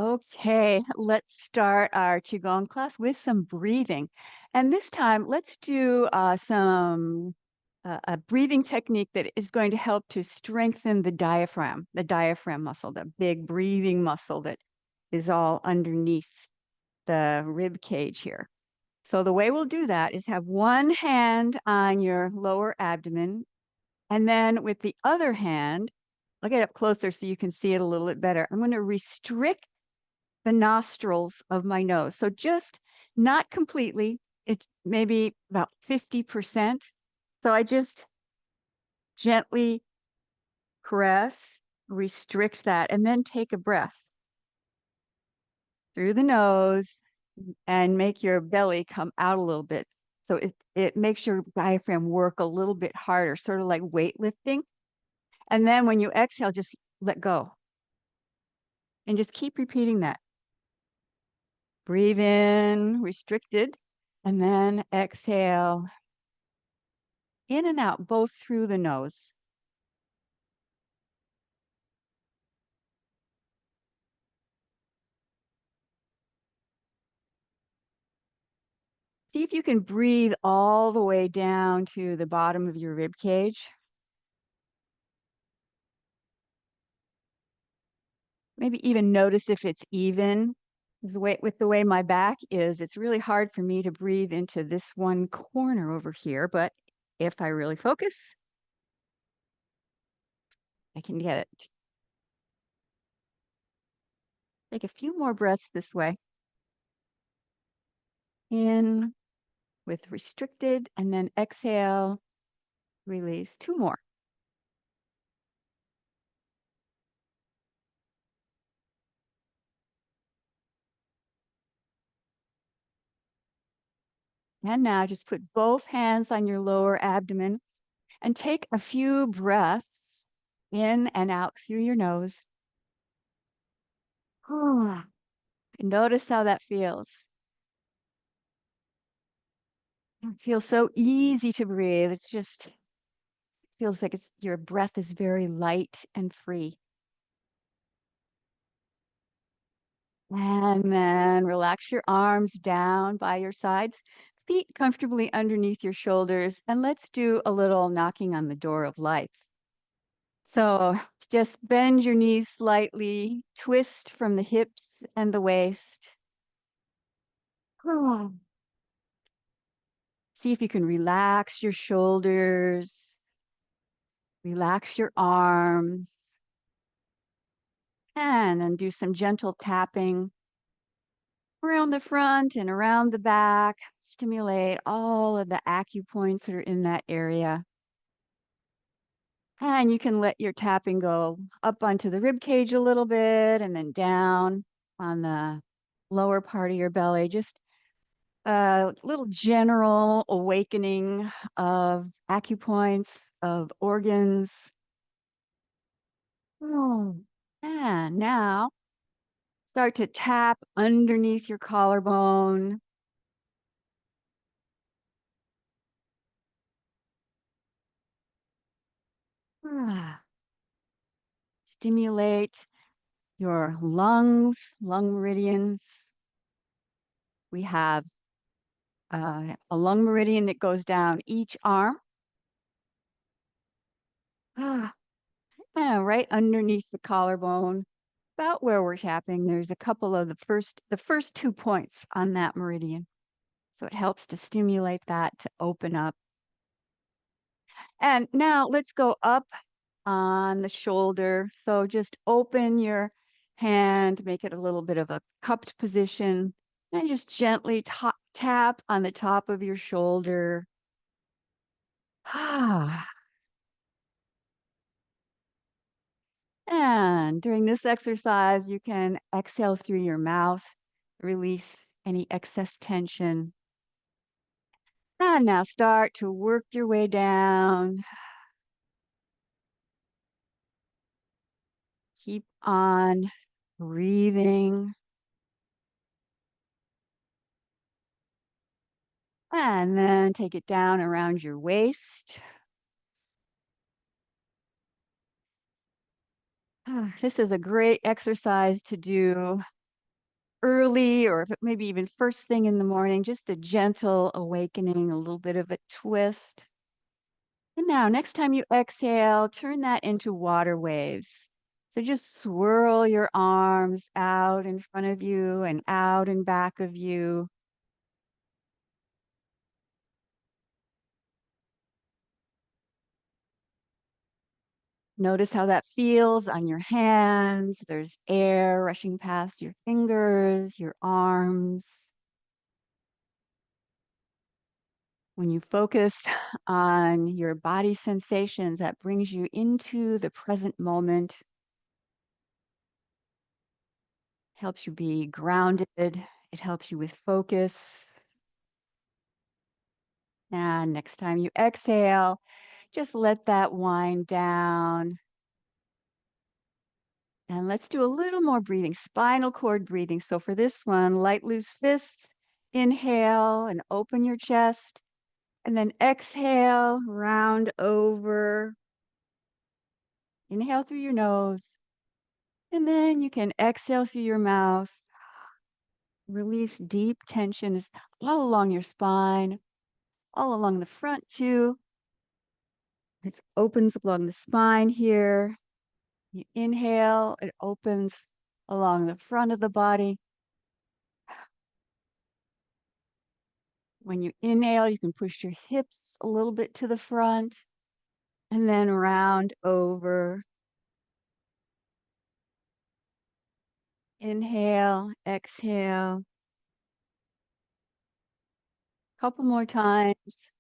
Okay, let's start our Qigong class with some breathing. And this time, let's do some a breathing technique that is going to help to strengthen the diaphragm muscle, the big breathing muscle that is all underneath the rib cage here. So the way we'll do that is have one hand on your lower abdomen, and then with the other hand, I'll get up closer so you can see it a little bit better. I'm going to restrict the nostrils of my nose. So just not completely, it's maybe about 50%. So I just gently press, restrict that, and then take a breath through the nose and make your belly come out a little bit. So it makes your diaphragm work a little bit harder, sort of like weightlifting. And then when you exhale, just let go and just keep repeating that. Breathe in, restricted, and then exhale in and out, both through the nose. See if you can breathe all the way down to the bottom of your rib cage. Maybe even notice if it's even. With the way my back is, it's really hard for me to breathe into this one corner over here, but if I really focus, I can get it. Take a few more breaths this way. In with restricted, and then exhale, release. Two more. And now just put both hands on your lower abdomen and take a few breaths in and out through your nose. And notice how that feels. It feels so easy to breathe. It's just feels like your breath is very light and free. And then relax your arms down by your sides, feet comfortably underneath your shoulders, and let's do a little knocking on the door of life. So just bend your knees slightly, twist from the hips and the waist. See if you can relax your shoulders, relax your arms, and then do some gentle tapping around the front and around the back. Stimulate all of the acupoints that are in that area. And you can let your tapping go up onto the rib cage a little bit and then down on the lower part of your belly. Just a little general awakening of acupoints, of organs. Oh. And now start to tap underneath your collarbone. Stimulate your lungs, lung meridians. We have a lung meridian that goes down each arm. Right underneath the collarbone, about where we're tapping, there's a couple of the first 2 points on that meridian. So it helps to stimulate that to open up. And now let's go up on the shoulder. So just open your hand, make it a little bit of a cupped position, and just gently tap on the top of your shoulder. And during this exercise, you can exhale through your mouth, release any excess tension. And now start to work your way down. Keep on breathing. And then take it down around your waist. This is a great exercise to do early or maybe even first thing in the morning, just a gentle awakening, a little bit of a twist. And now, next time you exhale, turn that into water waves. So just swirl your arms out in front of you and out and back of you. Notice how that feels on your hands. There's air rushing past your fingers, your arms. When you focus on your body sensations, that brings you into the present moment, helps you be grounded. It helps you with focus. And next time you exhale, just let that wind down. And let's do a little more breathing, spinal cord breathing. So for this one, light, loose fists, inhale and open your chest. And then exhale, round over. Inhale through your nose. And then you can exhale through your mouth. Release deep tensions all along your spine, all along the front too. It opens along the spine here. You inhale, it opens along the front of the body. When you inhale, you can push your hips a little bit to the front and then round over. Inhale, exhale. Couple more times.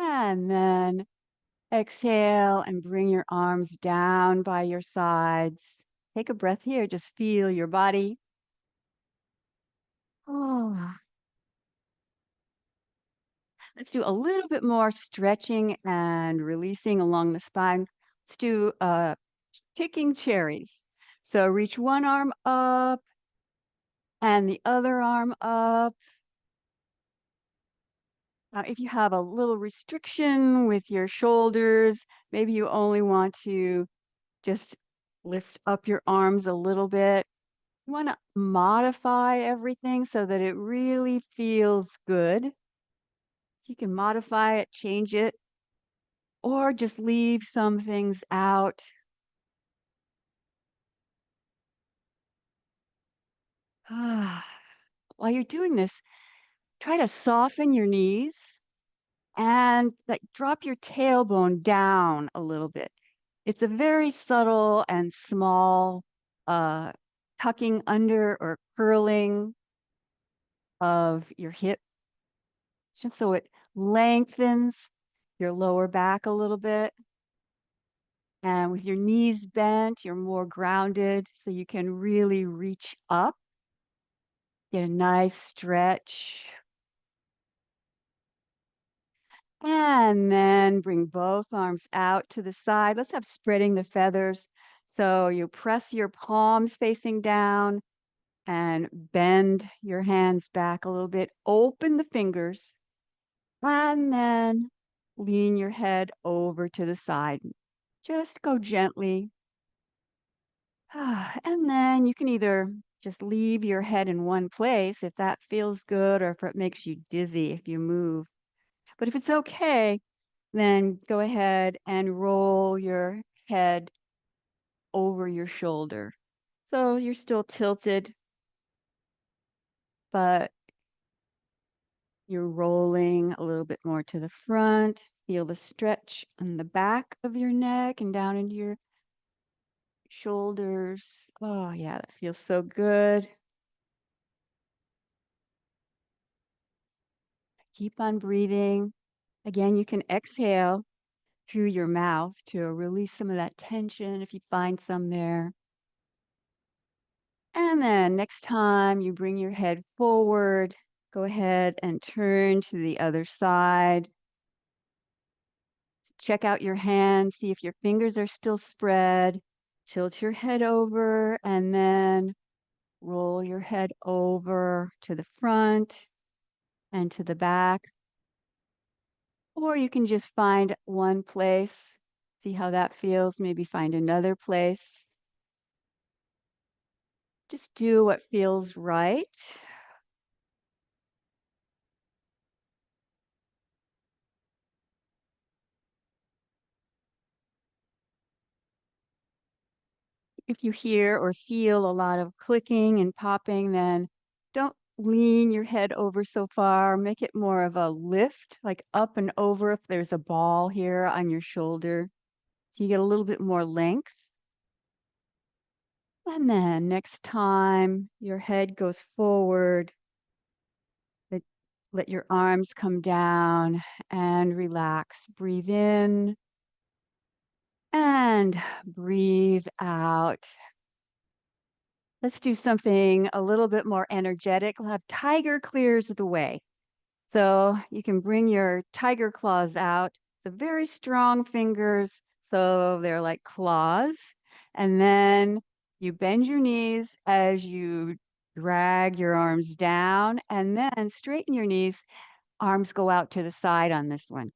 And then exhale and bring your arms down by your sides. Take a breath here. Just feel your body. Oh, let's do a little bit more stretching and releasing along the spine. Let's do picking cherries. So reach one arm up and the other arm up. Now, if you have a little restriction with your shoulders, maybe you only want to just lift up your arms a little bit. You want to modify everything so that it really feels good. So you can modify it, change it, or just leave some things out. While you're doing this, try to soften your knees and like drop your tailbone down a little bit. It's a very subtle and small uh, tucking under or curling of your hip, just so it lengthens your lower back a little bit. And with your knees bent, you're more grounded, so you can really reach up, get a nice stretch. And then bring both arms out to the side. Let's have spreading the feathers. So you press your palms facing down and bend your hands back a little bit. Open the fingers and then lean your head over to the side. Just go gently. And then you can either just leave your head in one place if that feels good or if it makes you dizzy if you move. But if it's okay, then go ahead and roll your head over your shoulder. So you're still tilted, but you're rolling a little bit more to the front. Feel the stretch on the back of your neck and down into your shoulders. Oh, yeah, that feels so good. Keep on breathing. Again, you can exhale through your mouth to release some of that tension if you find some there. And then next time you bring your head forward, go ahead and turn to the other side. Check out your hands, see if your fingers are still spread. Tilt your head over and then roll your head over to the front and to the back. Or you can just find one place, see how that feels, maybe find another place. Just do what feels right. If you hear or feel a lot of clicking and popping, then don't lean your head over so far. Make it more of a lift, like up and over if there's a ball here on your shoulder. So you get a little bit more length. And then next time your head goes forward, let, let your arms come down and relax. Breathe in and breathe out. Let's do something a little bit more energetic. We'll have tiger clears the way. So you can bring your tiger claws out. So very strong fingers. So they're like claws. And then you bend your knees as you drag your arms down and then straighten your knees. Arms go out to the side on this one.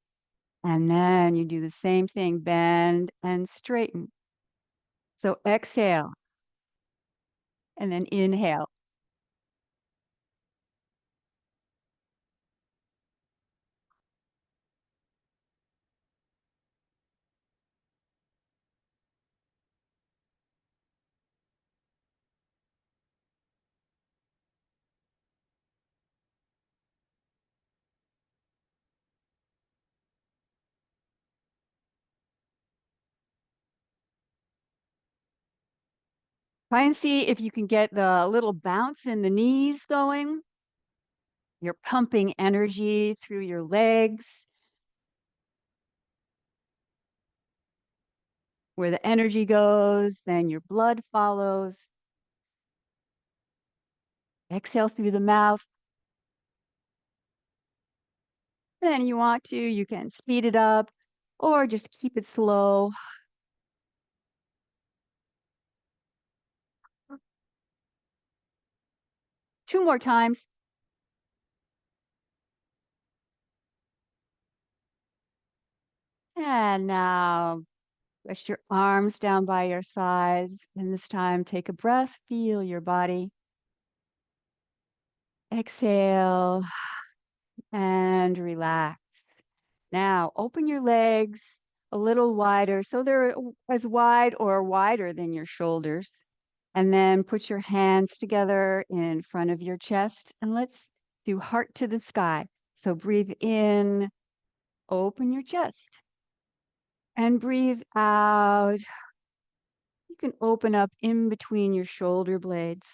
And then you do the same thing, bend and straighten. So exhale and then inhale. Try and see if you can get the little bounce in the knees going. You're pumping energy through your legs. Where the energy goes, then your blood follows. Exhale through the mouth. Then you want to, you can speed it up or just keep it slow. Two more times. And now rest your arms down by your sides. And this time, take a breath, feel your body. Exhale and relax. Now, open your legs a little wider so they're as wide or wider than your shoulders. And then put your hands together in front of your chest and let's do heart to the sky. So breathe in, open your chest, and breathe out. You can open up in between your shoulder blades.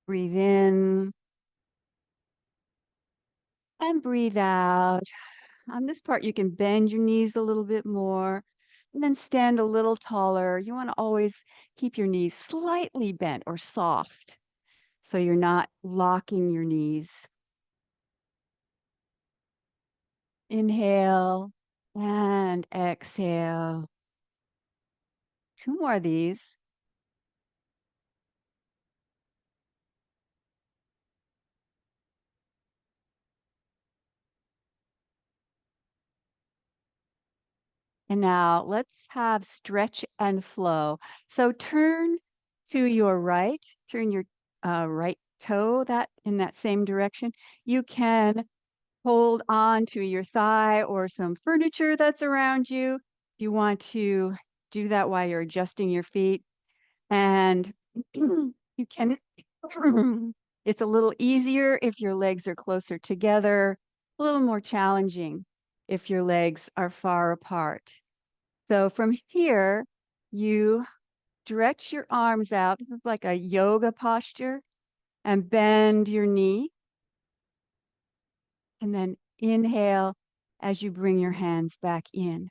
Breathe in and breathe out. On this part, you can bend your knees a little bit more and then stand a little taller. You want to always keep your knees slightly bent or soft so you're not locking your knees. Inhale and exhale. Two more of these. And now let's have stretch and flow. So turn to your right, turn your right toe that in that same direction. You can hold on to your thigh or some furniture that's around you. If you want to do that while you're adjusting your feet. And you can, it's a little easier if your legs are closer together, a little more challenging if your legs are far apart. So from here, you stretch your arms out. This is like a yoga posture and bend your knee. And then inhale as you bring your hands back in.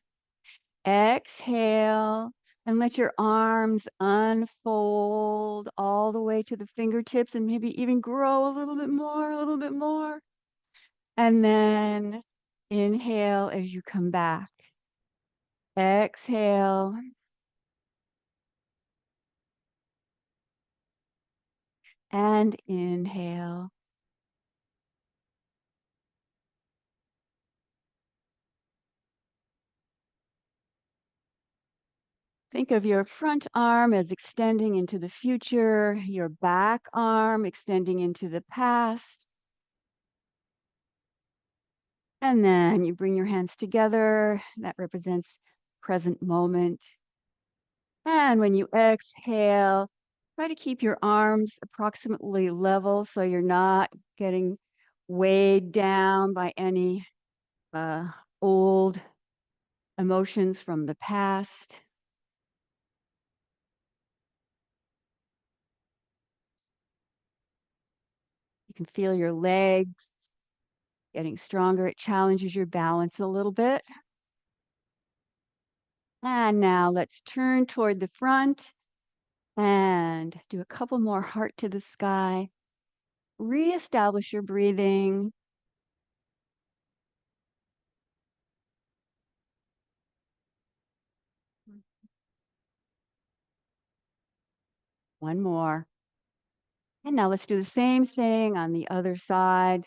Exhale and let your arms unfold all the way to the fingertips and maybe even grow a little bit more, a little bit more. And then inhale as you come back. Exhale. and inhale. Think of your front arm as extending into the future, your back arm extending into the past. And then you bring your hands together. That represents present moment. And when you exhale, try to keep your arms approximately level so you're not getting weighed down by any uh, old emotions from the past. You can feel your legs getting stronger. It challenges your balance a little bit. And now let's turn toward the front and do a couple more heart to the sky. Reestablish your breathing. One more. And now let's do the same thing on the other side.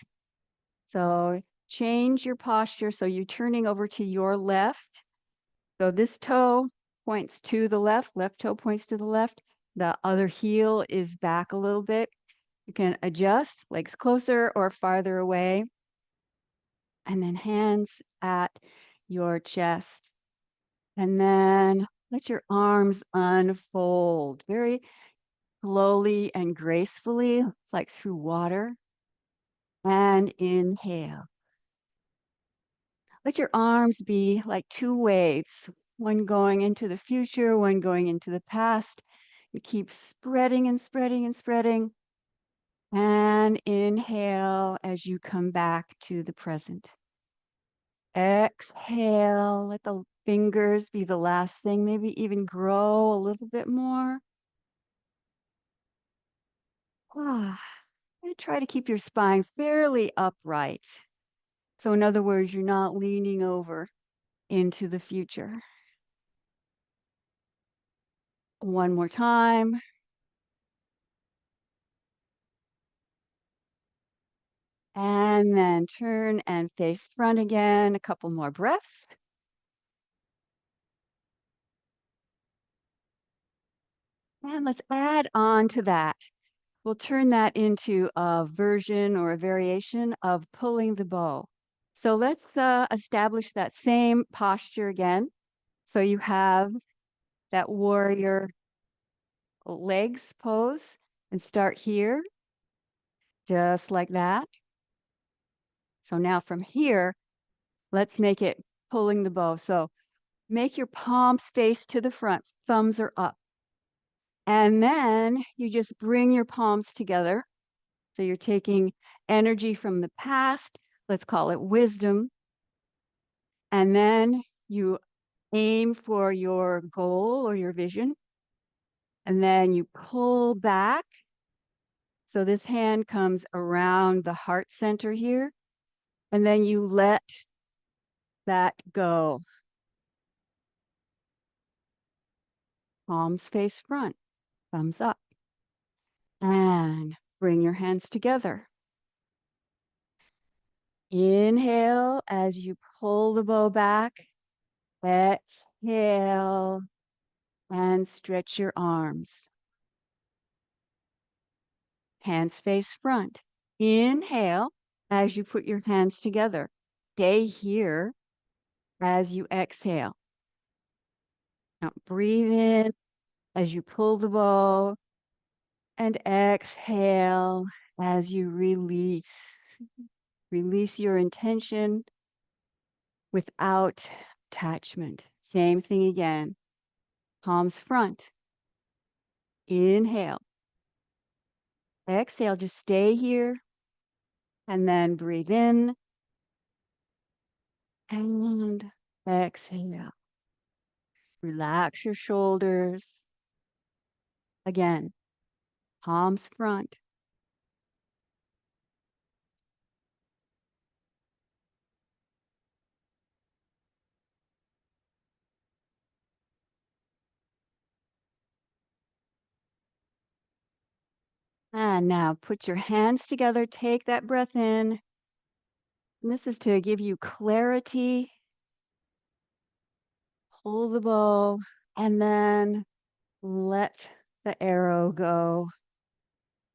So change your posture. So you're turning over to your left. So this toe points to the left toe points to the left. The other heel is back a little bit. You can adjust, legs closer or farther away. And then hands at your chest. And then let your arms unfold very slowly and gracefully, like through water. And inhale. Let your arms be like two waves, one going into the future, one going into the past. You keep spreading and spreading and spreading. And inhale as you come back to the present. Exhale, let the fingers be the last thing, maybe even grow a little bit more. Ah, and try to keep your spine fairly upright. So in other words, you're not leaning over into the future. One more time. And then turn and face front again. A couple more breaths. And let's add on to that. We'll turn that into a version or a variation of pulling the bow. So let's establish that same posture again. So you have that warrior legs pose and start here, just like that. So now from here, let's make it pulling the bow. So make your palms face to the front, thumbs are up. And then you just bring your palms together. So you're taking energy from the past, let's call it wisdom. And then you aim for your goal or your vision. And then you pull back. So this hand comes around the heart center here. And then you let that go. Palms face front, thumbs up. And bring your hands together. Inhale as you pull the bow back. Exhale and stretch your arms. Hands face front. Inhale as you put your hands together. Stay here as you exhale. Now breathe in as you pull the bow and exhale as you release. Release your intention without attachment. Same thing again. Palms front. Inhale. Exhale, just stay here. And then breathe in and exhale. Relax your shoulders. Again, palms front. And now put your hands together, take that breath in. And this is to give you clarity. Pull the bow and then let the arrow go.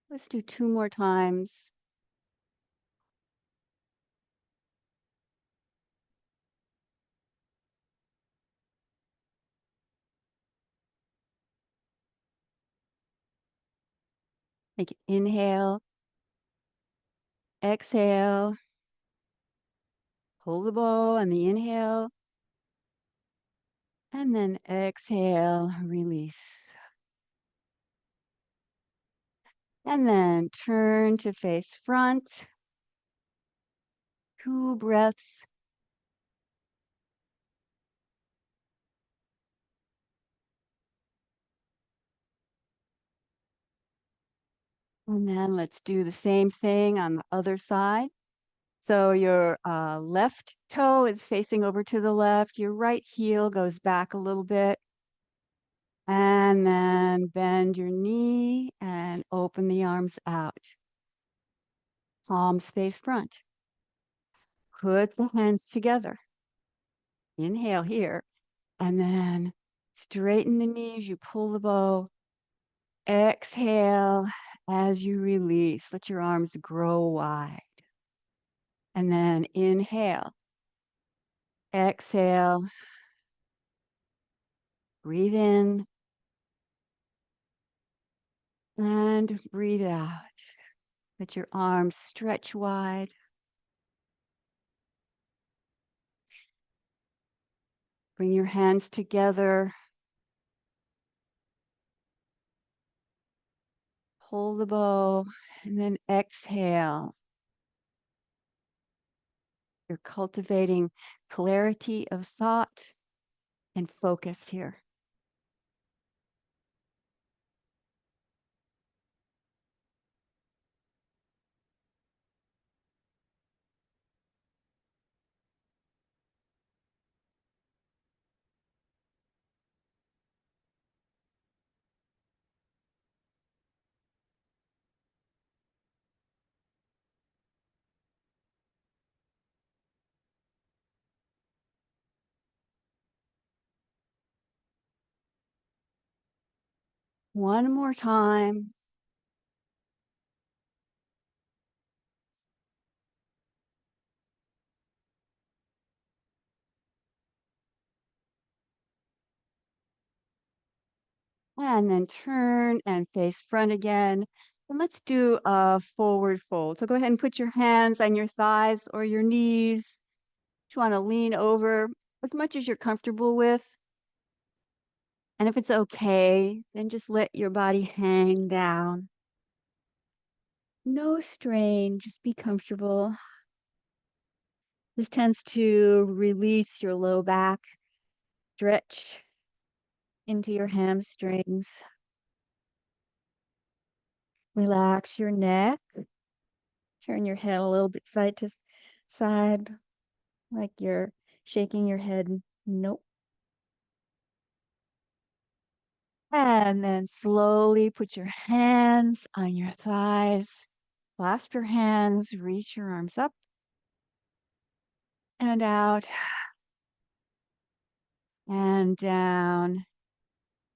Let's do two more times. Take an inhale, exhale, pull the bow on the inhale, and then exhale, release. And then turn to face front. 2 breaths. And then let's do the same thing on the other side. So your left toe is facing over to the left. Your right heel goes back a little bit. And then bend your knee and open the arms out. Palms face front. Put the hands together. Inhale here. And then straighten the knees. You pull the bow. Exhale as you release. Let your arms grow wide. And then inhale. Exhale. Breathe in. And breathe out. Let your arms stretch wide. Bring your hands together. Pull the bow and then exhale. You're cultivating clarity of thought and focus here. One more time. And then turn and face front again. And let's do a forward fold. So go ahead and put your hands on your thighs or your knees. You want to lean over as much as you're comfortable with. And if it's okay, then just let your body hang down. No strain, just be comfortable. This tends to release your low back, stretch into your hamstrings. Relax your neck. Turn your head a little bit side to side, like you're shaking your head. Nope. And then slowly put your hands on your thighs. Clasp your hands, reach your arms up and out and down.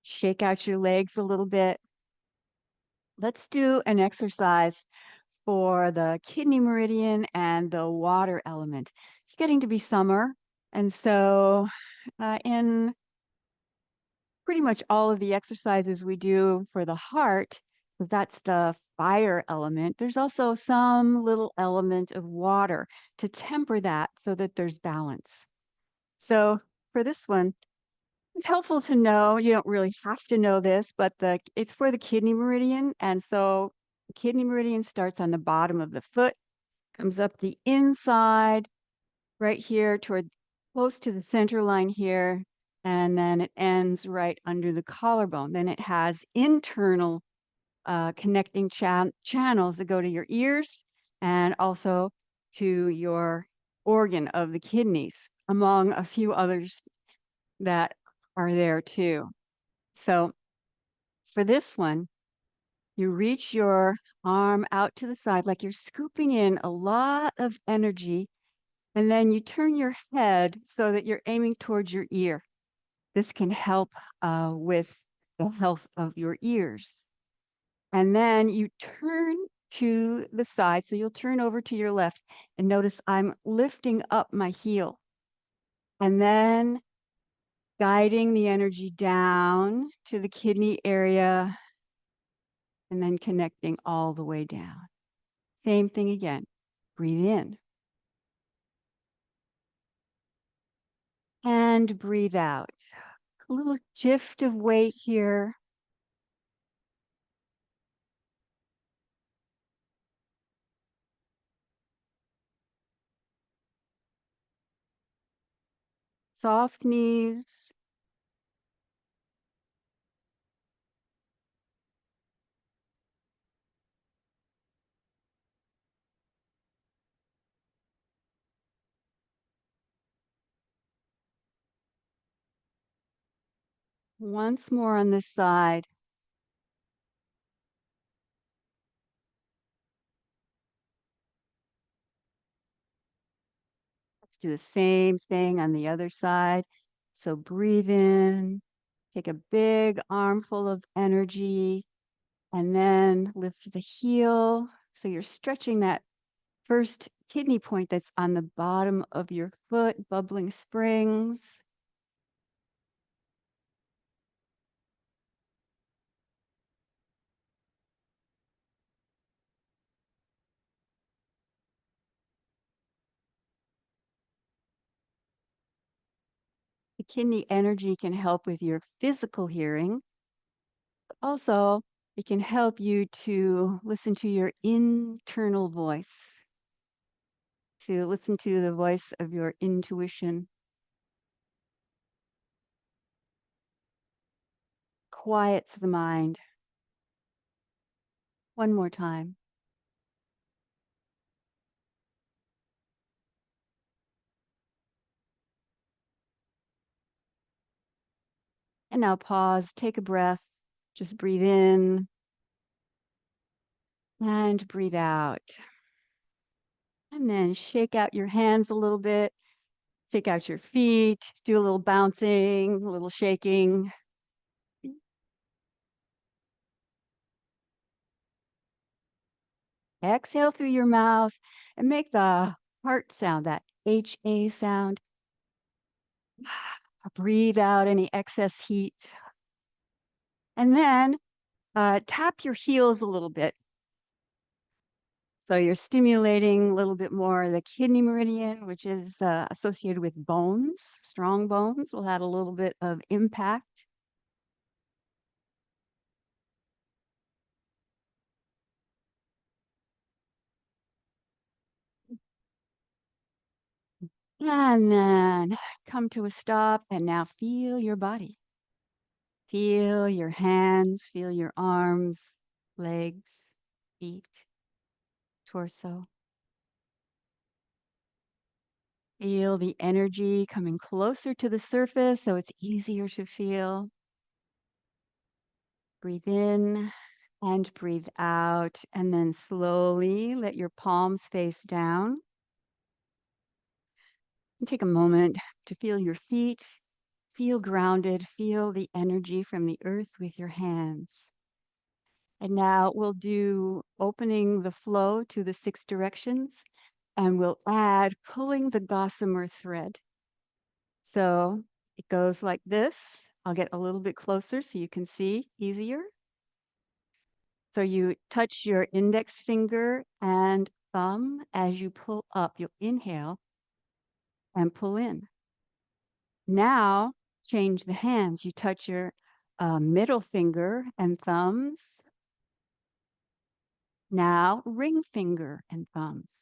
Shake out your legs a little bit. Let's do an exercise for the kidney meridian and the water element. It's getting to be summer, and so in pretty much all of the exercises we do for the heart, because that's the fire element, there's also some little element of water to temper that so that there's balance. So for this one, it's helpful to know, you don't really have to know this, but it's for the kidney meridian. And so the kidney meridian starts on the bottom of the foot, comes up the inside, right here toward close to the center line here, and then it ends right under the collarbone. Then it has internal connecting channels that go to your ears and also to your organ of the kidneys, among a few others that are there too. So for this one, You reach your arm out to the side like you're scooping in a lot of energy, and then you turn your head so that you're aiming towards your ear. This can help with the health of your ears. And then you turn to the side. So you'll turn over to your left and notice I'm lifting up my heel and then guiding the energy down to the kidney area and then connecting all the way down. Same thing again. Breathe in and breathe out. A little shift of weight here. Soft knees. Once more on this side. Let's do the same thing on the other side. So breathe in, take a big armful of energy, and then lift the heel. So you're stretching that first kidney point that's on the bottom of your foot, bubbling springs. The kidney energy can help with your physical hearing. Also, it can help you to listen to your internal voice, to listen to the voice of your intuition. Quiets the mind. One more time. And now pause, take a breath, just breathe in and breathe out. And then shake out your hands a little bit, shake out your feet, do a little bouncing, a little shaking. Exhale through your mouth and make the heart sound, that HA sound. Breathe out any excess heat. And then tap your heels a little bit. So you're stimulating a little bit more the kidney meridian, which is associated with bones. Strong bones will have a little bit of impact. And then come to a stop and now feel your body. Feel your hands, feel your arms, legs, feet, torso. Feel the energy coming closer to the surface so it's easier to feel. Breathe in and breathe out, and then slowly let your palms face down. And take a moment to feel your feet, feel grounded, feel the energy from the earth with your hands. And now we'll do opening the flow to the 6 directions, and we'll add pulling the gossamer thread. So it goes like this. I'll get a little bit closer so you can see easier. So you touch your index finger and thumb as you pull up. You'll inhale and pull in. Now change the hands. You touch your middle finger and thumbs. Now ring finger and thumbs.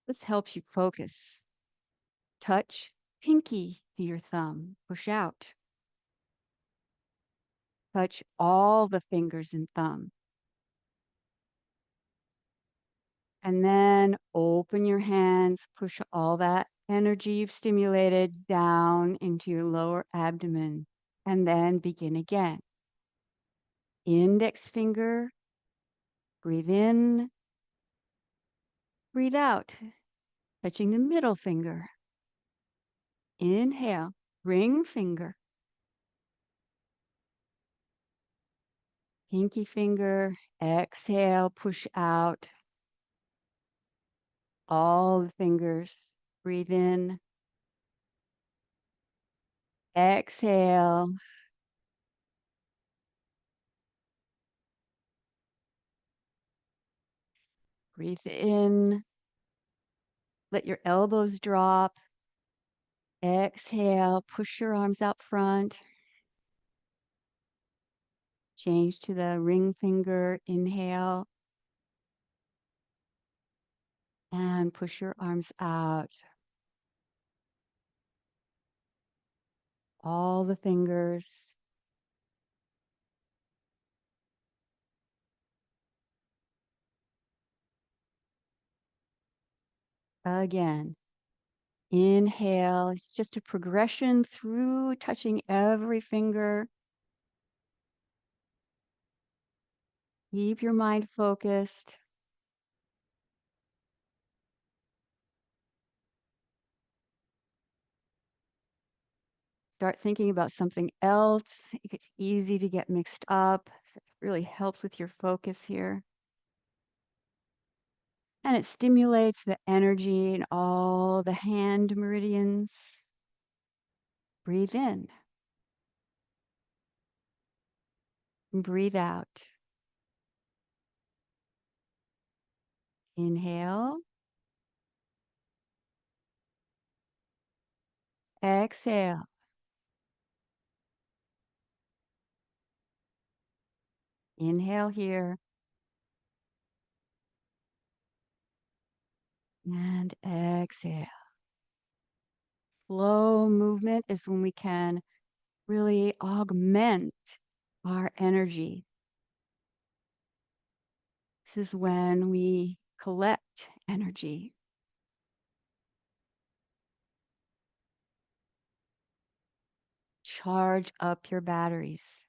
This helps you focus. Touch pinky to your thumb. Push out. Touch all the fingers and thumb. And then open your hands, push all that energy you've stimulated down into your lower abdomen, and then begin again. Index finger, breathe in, breathe out, touching the middle finger. Inhale, ring finger, pinky finger, exhale, push out all the fingers. Breathe in, exhale. Breathe in, let your elbows drop. Exhale, push your arms out front. Change to the ring finger, inhale, and push your arms out. All the fingers. Again, inhale, it's just a progression through touching every finger. Keep your mind focused. Start thinking about something else. It's easy to get mixed up. So it really helps with your focus here. And it stimulates the energy in all the hand meridians. Breathe in. Breathe out. Inhale. Exhale. Inhale here. And exhale. Slow movement is when we can really augment our energy. This is when we collect energy. Charge up your batteries.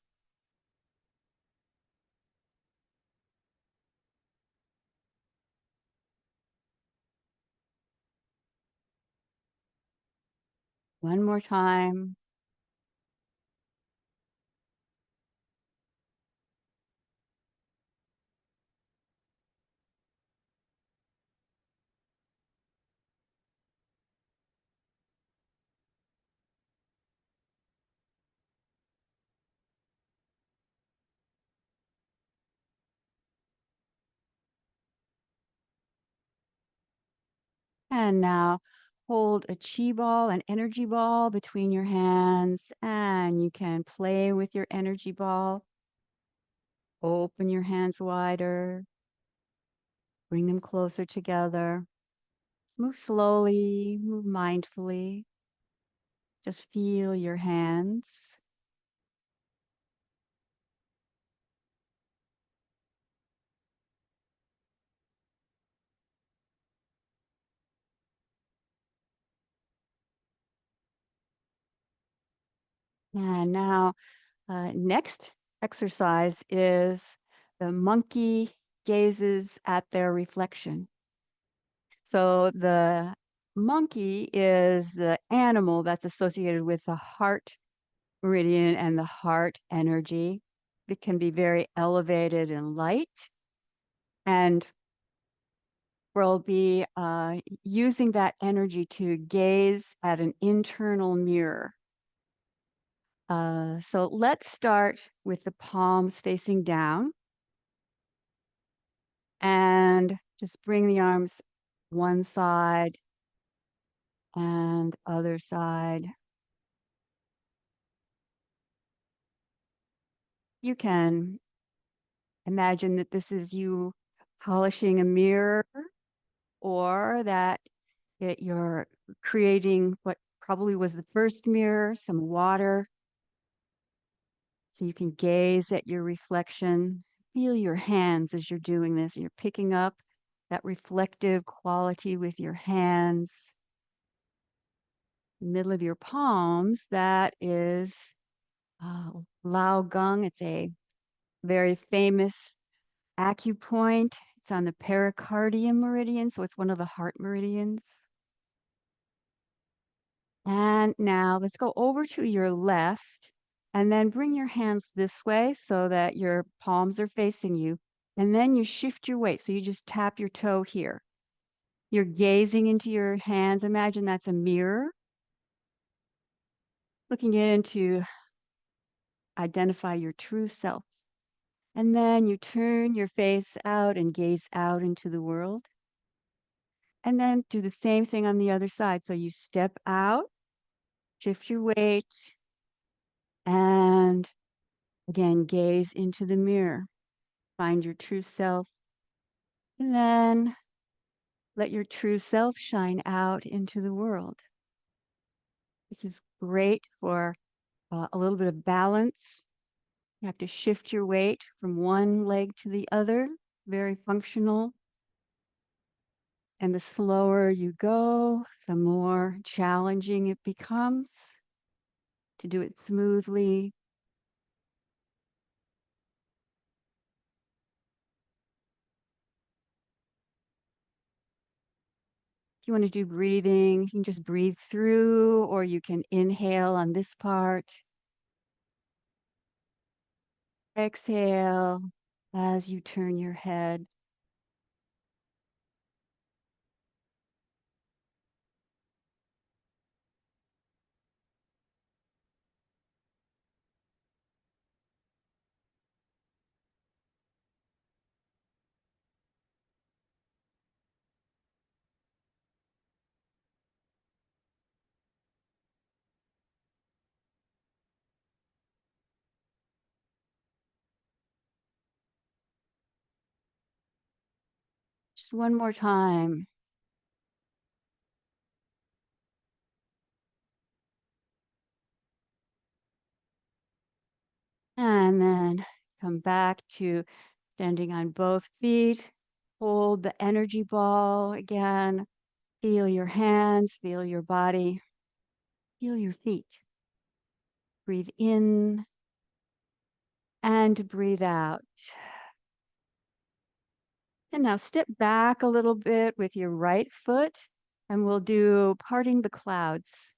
One more time. And now hold a chi ball, an energy ball between your hands, and you can play with your energy ball. Open your hands wider, bring them closer together. Move slowly, move mindfully. Just feel your hands. And now, next exercise is the monkey gazes at their reflection. So the monkey is the animal that's associated with the heart meridian and the heart energy. It can be very elevated and light. And we'll be using that energy to gaze at an internal mirror. So let's start with the palms facing down and just bring the arms one side and other side. You can imagine that this is you polishing a mirror, or that you're creating what probably was the first mirror, some water, so you can gaze at your reflection. Feel your hands as you're doing this. You're picking up that reflective quality with your hands. Middle of your palms, that is Lao Gong. It's a very famous acupoint. It's on the pericardium meridian, so it's one of the heart meridians. And now let's go over to your left and then bring your hands this way so that your palms are facing you. And then you shift your weight. So you just tap your toe here. You're gazing into your hands. Imagine that's a mirror, looking in to identify your true self. And then you turn your face out and gaze out into the world. And then do the same thing on the other side. So you step out, shift your weight, and again, gaze into the mirror. Find your true self. And then let your true self shine out into the world. This is great for a little bit of balance. You have to shift your weight from one leg to the other, very functional. And the slower you go, the more challenging it becomes to do it smoothly. If you want to do breathing, you can just breathe through, or you can inhale on this part. Exhale as you turn your head. Just one more time. And then come back to standing on both feet. Hold the energy ball again. Feel your hands, feel your body, feel your feet. Breathe in and breathe out. And now step back a little bit with your right foot, and we'll do parting the clouds.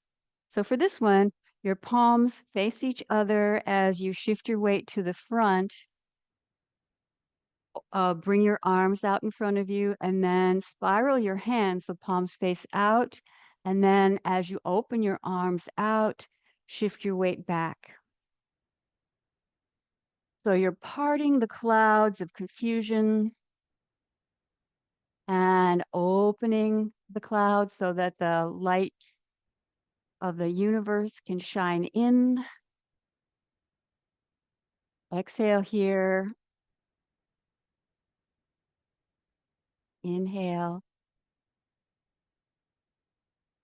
So for this one, your palms face each other as you shift your weight to the front. Bring your arms out in front of you and then spiral your hands so palms face out. And then as you open your arms out, shift your weight back. So you're parting the clouds of confusion and opening the clouds so that the light of the universe can shine in. Exhale here. Inhale.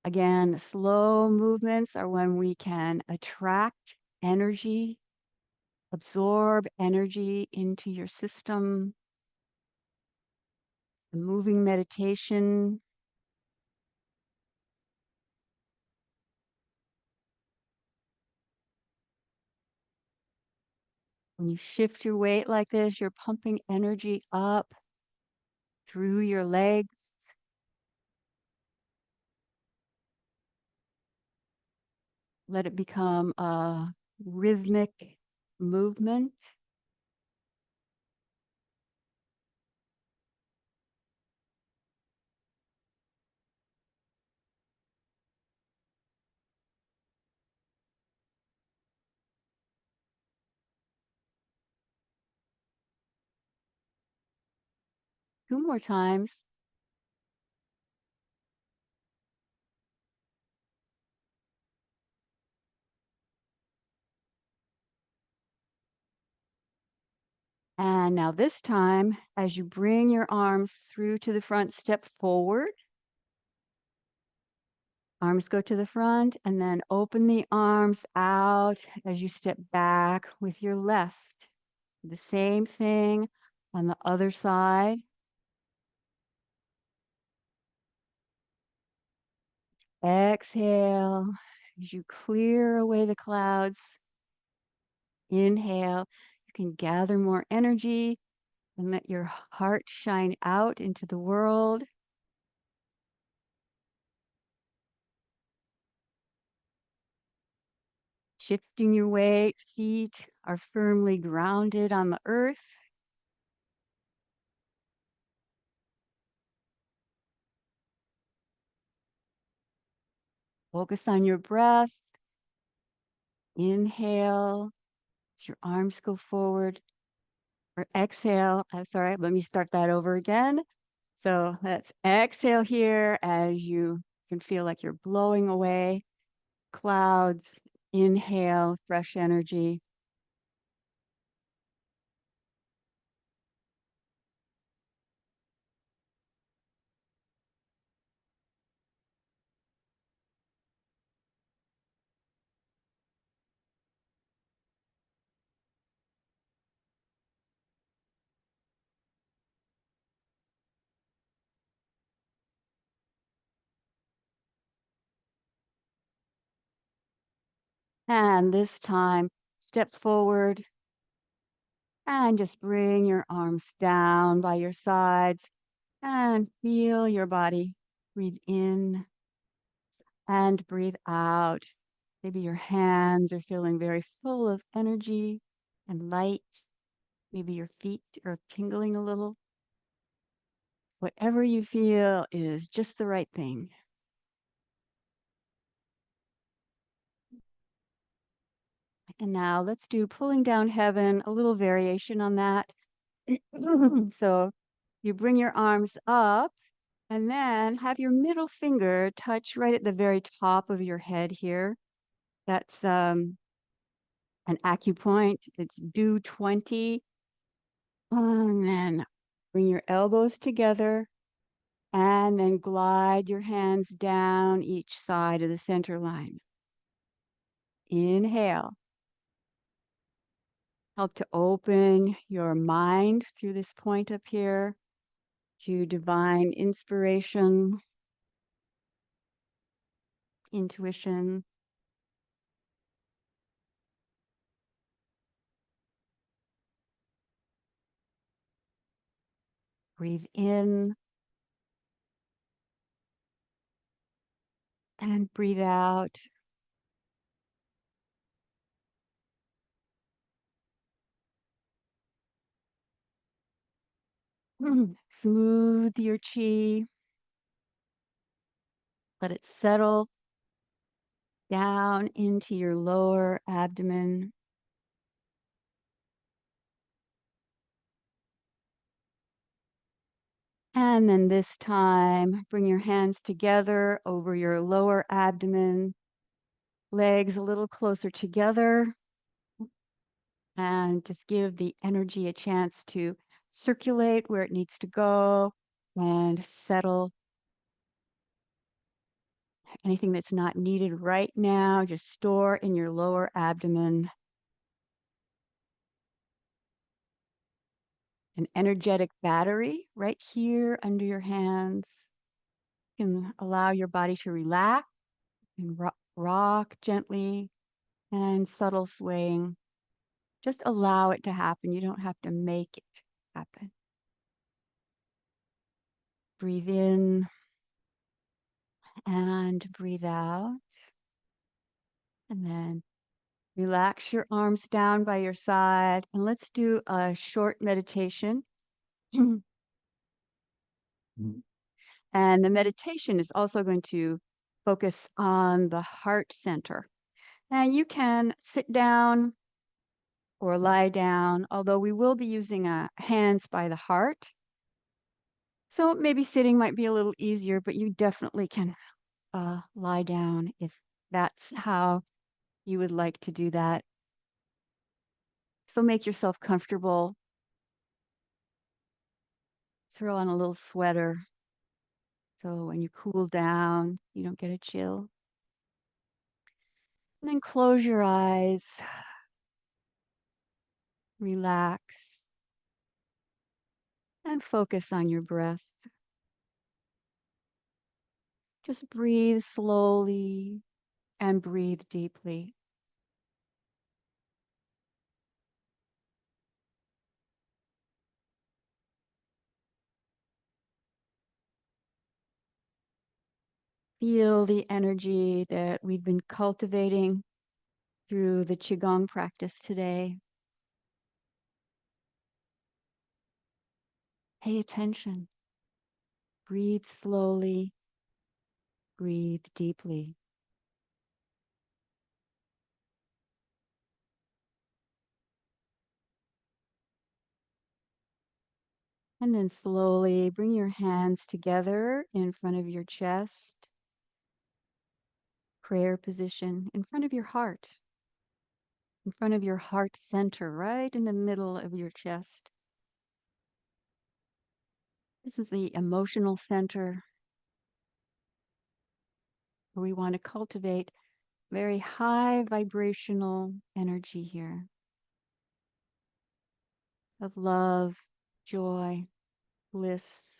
Again, slow movements are when we can attract energy, absorb energy into your system. A moving meditation. When you shift your weight like this, you're pumping energy up through your legs. Let it become a rhythmic movement. 2 more times. And now this time, as you bring your arms through to the front, step forward. Arms go to the front and then open the arms out as you step back with your left. The same thing on the other side. Exhale as you clear away the clouds. Inhale. You can gather more energy and let your heart shine out into the world. Shifting your weight, feet are firmly grounded on the earth. Focus on your breath. Inhale as your arms go forward, or exhale. I'm sorry, let me start that over again. So let's exhale here as you can feel like you're blowing away clouds. Inhale, fresh energy. And this time, step forward and just bring your arms down by your sides and feel your body. Breathe in and breathe out. Maybe your hands are feeling very full of energy and light. Maybe your feet are tingling a little. Whatever you feel is just the right thing. And now let's do pulling down heaven, a little variation on that. So you bring your arms up and then have your middle finger touch right at the very top of your head here. That's an acupoint. It's do 20. And then bring your elbows together and then glide your hands down each side of the center line. Inhale. Help to open your mind through this point up here to divine inspiration, intuition. Breathe in and breathe out. Smooth your chi. Let it settle down into your lower abdomen. And then this time, bring your hands together over your lower abdomen, legs a little closer together, and just give the energy a chance to circulate where it needs to go and settle. Anything that's not needed right now, just store in your lower abdomen. An energetic battery right here under your hands. You can allow your body to relax and rock gently and subtle swaying. Just allow it to happen. You don't have to make it happen. Breathe in and breathe out. And then relax your arms down by your side. And let's do a short meditation. And the meditation is also going to focus on the heart center. And you can sit down or lie down, although we will be using hands by the heart. So maybe sitting might be a little easier, but you definitely can lie down if that's how you would like to do that. So make yourself comfortable. Throw on a little sweater so when you cool down, you don't get a chill. And then close your eyes, relax, and focus on your breath. Just breathe slowly and breathe deeply. Feel the energy that we've been cultivating through the Qigong practice today. Pay attention. Breathe slowly. Breathe deeply. And then slowly bring your hands together in front of your chest. Prayer position in front of your heart. In front of your heart center, right in the middle of your chest. This is the emotional center where we want to cultivate very high vibrational energy here of love, joy, bliss,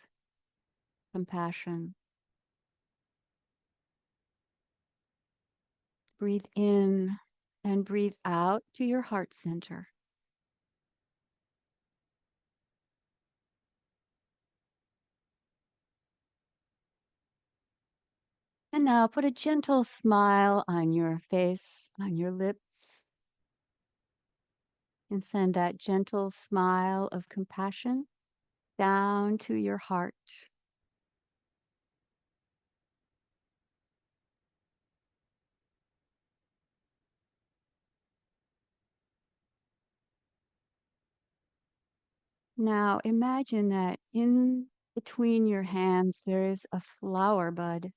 compassion. Breathe in and breathe out to your heart center. And now put a gentle smile on your face, on your lips, and send that gentle smile of compassion down to your heart. Now imagine that in between your hands there is a flower bud,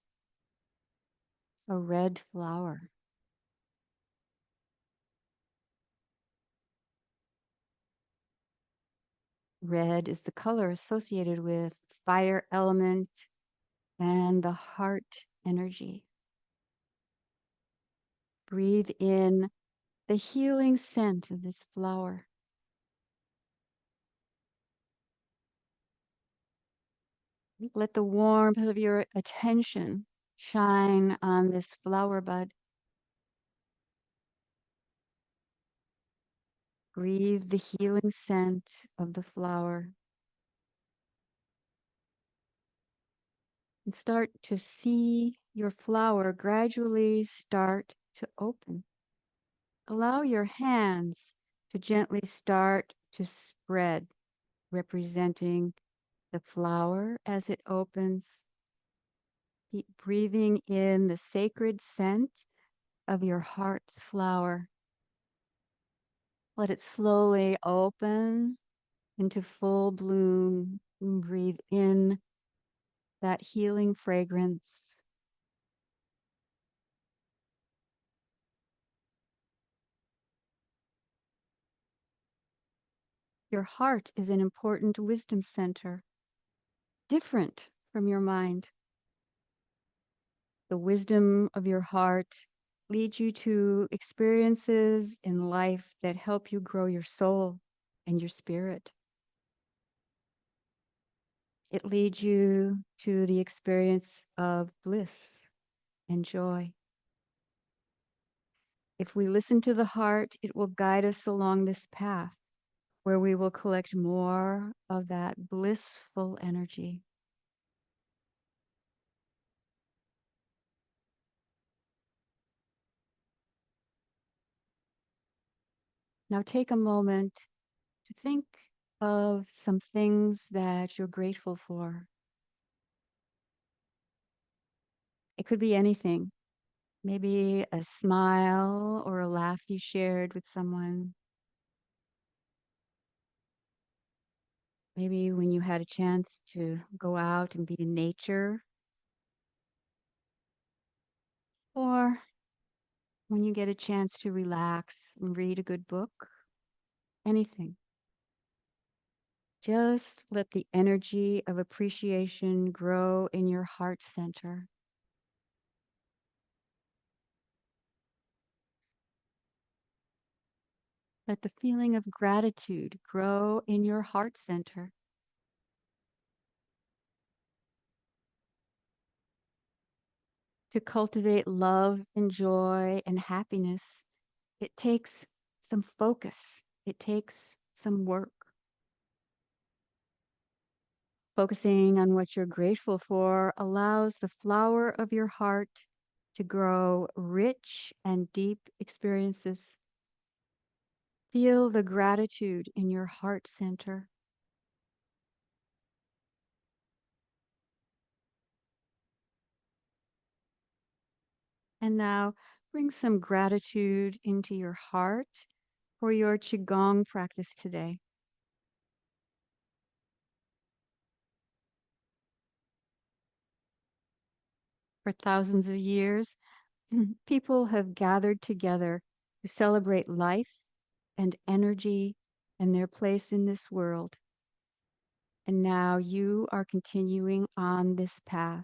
a red flower. Red is the color associated with fire element and the heart energy. Breathe in the healing scent of this flower. Let the warmth of your attention shine on this flower bud. Breathe the healing scent of the flower. And start to see your flower gradually start to open. Allow your hands to gently start to spread, representing the flower as it opens. Keep breathing in the sacred scent of your heart's flower. Let it slowly open into full bloom. And breathe in that healing fragrance. Your heart is an important wisdom center, different from your mind. The wisdom of your heart leads you to experiences in life that help you grow your soul and your spirit. It leads you to the experience of bliss and joy. If we listen to the heart, it will guide us along this path where we will collect more of that blissful energy. Now take a moment to think of some things that you're grateful for. It could be anything. Maybe a smile or a laugh you shared with someone. Maybe when you had a chance to go out and be in nature, or when you get a chance to relax and read a good book. Anything. Just let the energy of appreciation grow in your heart center. Let the feeling of gratitude grow in your heart center. To cultivate love and joy and happiness, it takes some focus. It takes some work. Focusing on what you're grateful for allows the flower of your heart to grow rich and deep experiences. Feel the gratitude in your heart center. And now bring some gratitude into your heart for your Qigong practice today. For thousands of years, people have gathered together to celebrate life and energy and their place in this world. And now you are continuing on this path.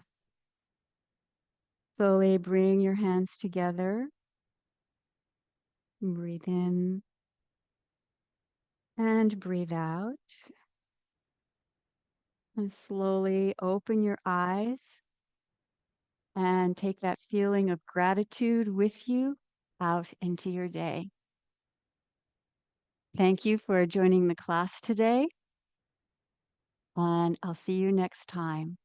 Slowly bring your hands together. Breathe in and breathe out. And slowly open your eyes and take that feeling of gratitude with you out into your day. Thank you for joining the class today, and I'll see you next time.